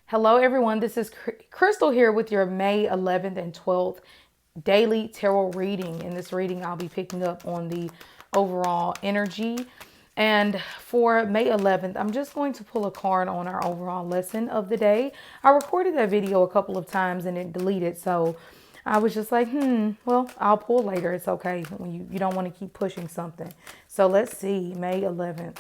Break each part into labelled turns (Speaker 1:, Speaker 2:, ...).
Speaker 1: Hello, everyone. This is Crystal here with your May 11th and 12th daily tarot reading. In this reading, I'll be picking up on the overall energy. And for May 11th, I'm just going to pull a card on our overall lesson of the day. I recorded that video a couple of times and it deleted. So I was just like, well, I'll pull later. It's okay when you don't want to keep pushing something. So let's see, May 11th.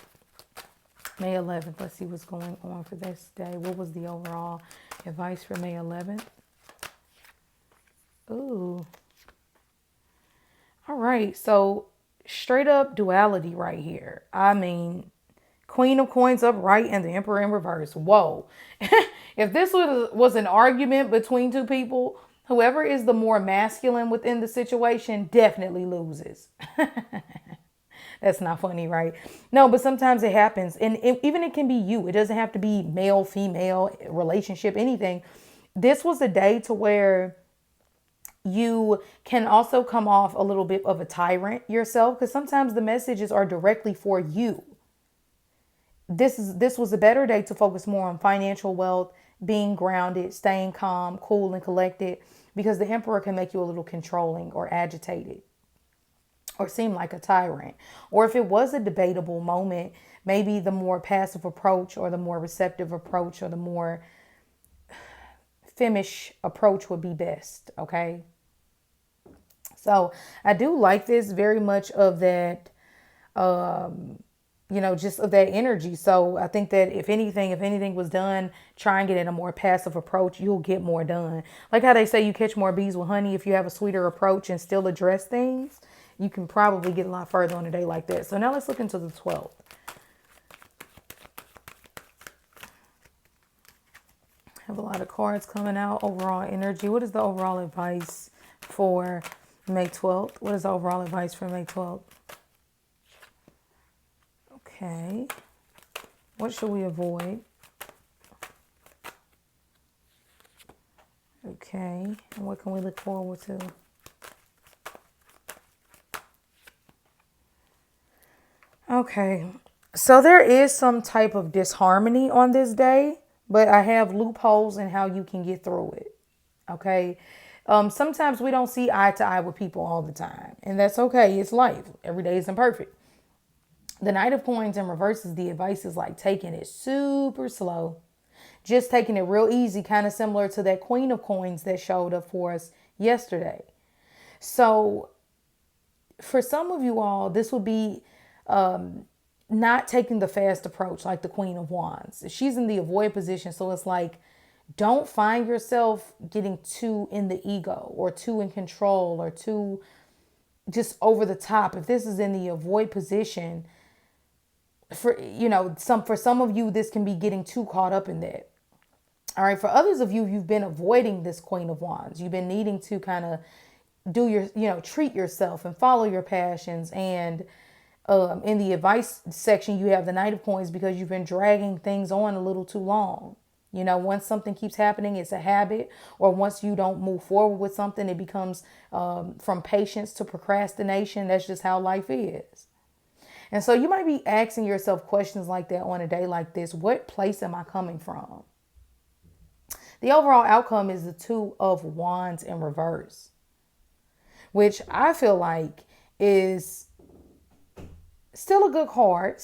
Speaker 1: May 11th. Let's see what's going on for this day. What was the overall advice for May 11th? Ooh. All right. So straight up duality right here. I mean, Queen of Coins upright and the Emperor in reverse. Whoa. If this was an argument between two people, whoever is the more masculine within the situation definitely loses. That's not funny, right? No, but sometimes it happens. And even it can be you. It doesn't have to be male, female, relationship, anything. This was a day to where you can also come off a little bit of a tyrant yourself, because sometimes the messages are directly for you. This was a better day to focus more on financial wealth, being grounded, staying calm, cool, and collected, because the Emperor can make you a little controlling or agitated, or seem like a tyrant. Or if it was a debatable moment, maybe the more passive approach or the more receptive approach or the more femmish approach would be best, okay? So I do like this very much of that, just of that energy. So I think that if anything was done, try and get in a more passive approach, you'll get more done. Like how they say you catch more bees with honey if you have a sweeter approach and still address things. You can probably get a lot further on a day like that. So now let's look into the 12th. Have a lot of cards coming out. Overall energy. What is the overall advice for May 12th? What is the overall advice for May 12th? Okay. What should we avoid? Okay. And what can we look forward to? Okay. So there is some type of disharmony on this day, but I have loopholes in how you can get through it. Okay. Sometimes we don't see eye to eye with people all the time, and that's okay. It's life. Every day isn't perfect. The Knight of Coins in reverse is the advice is like taking it super slow, just taking it real easy, kind of similar to that Queen of Coins that showed up for us yesterday. So for some of you all, this would be not taking the fast approach like the Queen of Wands. She's in the avoid position. So it's like, don't find yourself getting too in the ego or too in control or too just over the top. If this is in the avoid position, for some of you, this can be getting too caught up in that. All right. For others of you, you've been avoiding this Queen of Wands. You've been needing to kind of do treat yourself and follow your passions. And in the advice section, you have the Knight of Coins because you've been dragging things on a little too long. Once something keeps happening, it's a habit. Or once you don't move forward with something, it becomes from patience to procrastination. That's just how life is. And so you might be asking yourself questions like that on a day like this. What place am I coming from? The overall outcome is the Two of Wands in reverse, which I feel like is still a good card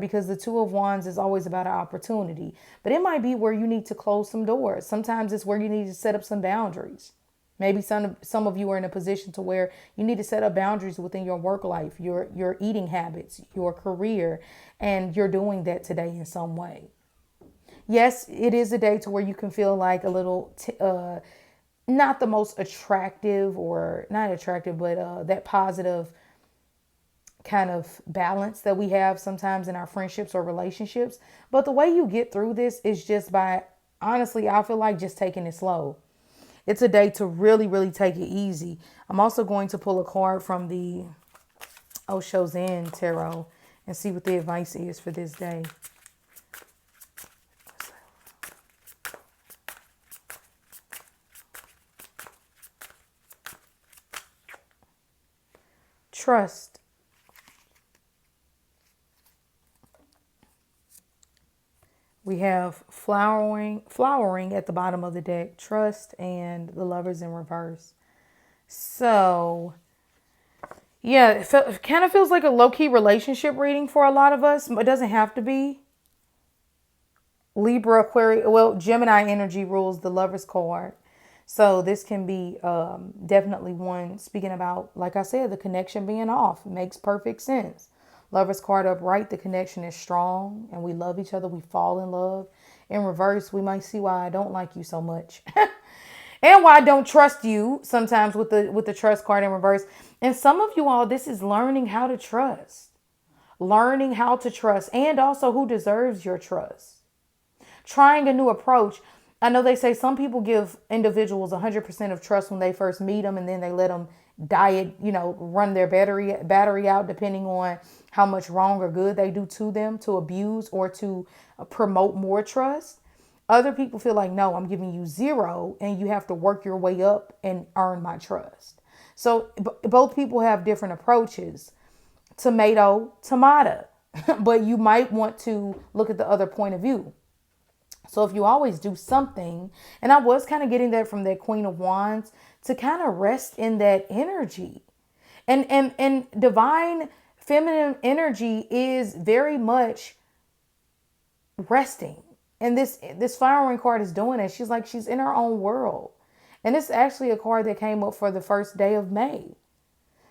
Speaker 1: because the Two of Wands is always about an opportunity. But it might be where you need to close some doors. Sometimes it's where you need to set up some boundaries. Maybe some of you are in a position to where you need to set up boundaries within your work life, your eating habits, your career, and you're doing that today in some way. Yes, it is a day to where you can feel like a little, not the most attractive or not attractive, but that positive kind of balance that we have sometimes in our friendships or relationships. But the way you get through this is just by, honestly, I feel like just taking it slow. It's a day to really, really take it easy. I'm also going to pull a card from the Osho Zen Tarot and see what the advice is for this day. Trust. We have flowering at the bottom of the deck, trust, and the lovers in reverse. So, yeah, it kind of feels like a low key relationship reading for a lot of us. It doesn't have to be. Libra, Aquarius, well, Gemini energy rules the Lovers card. So this can be definitely one speaking about, like I said, the connection being off. Makes perfect sense. Lovers card upright, the connection is strong and we love each other. We fall in love. In reverse, we might see why I don't like you so much. And why I don't trust you sometimes with the trust card in reverse. And some of you all, this is learning how to trust. Learning how to trust and also who deserves your trust. Trying a new approach. I know they say some people give individuals 100% of trust when they first meet them and then they let them diet, run their battery out depending on how much wrong or good they do to them, to abuse or to promote more trust. Other people feel like, no, I'm giving you zero and you have to work your way up and earn my trust. So both people have different approaches. Tomato, but you might want to look at the other point of view. So if you always do something, and I was kind of getting that from that Queen of Wands, to kind of rest in that energy. And divine feminine energy is very much resting. And this flowering card is doing it. She's in her own world. And it's actually a card that came up for the first day of May.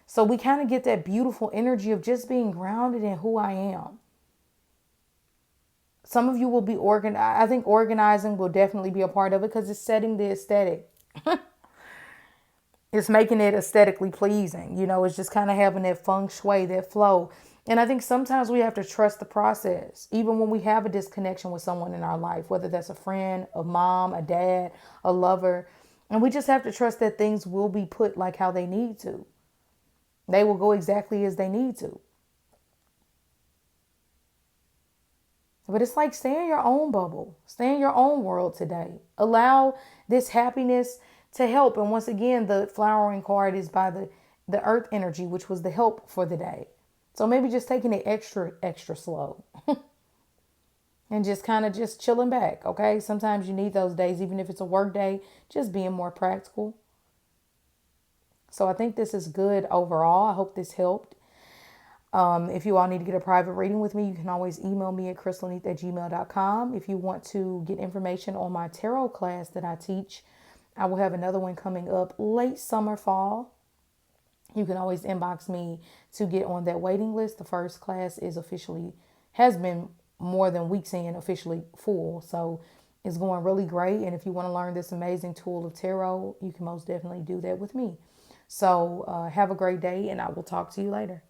Speaker 1: So we kind of get that beautiful energy of just being grounded in who I am. Some of you will be organized. I think organizing will definitely be a part of it because it's setting the aesthetic. It's making it aesthetically pleasing. It's just kind of having that feng shui, that flow. And I think sometimes we have to trust the process, even when we have a disconnection with someone in our life, whether that's a friend, a mom, a dad, a lover. And we just have to trust that things will be put like how they need to. They will go exactly as they need to. But it's like stay in your own bubble. Stay in your own world today. Allow this happiness to help. And once again, the flowering card is by the earth energy, which was the help for the day. So maybe just taking it extra, extra slow. And just kind of just chilling back, okay? Sometimes you need those days, even if it's a work day, just being more practical. So I think this is good overall. I hope this helped. If you all need to get a private reading with me, you can always email me at crystalneath@gmail.com. If you want to get information on my tarot class that I teach, I will have another one coming up late summer, fall. You can always inbox me to get on that waiting list. The first class has been more than weeks in, officially full. So it's going really great. And if you want to learn this amazing tool of tarot, you can most definitely do that with me. So have a great day and I will talk to you later.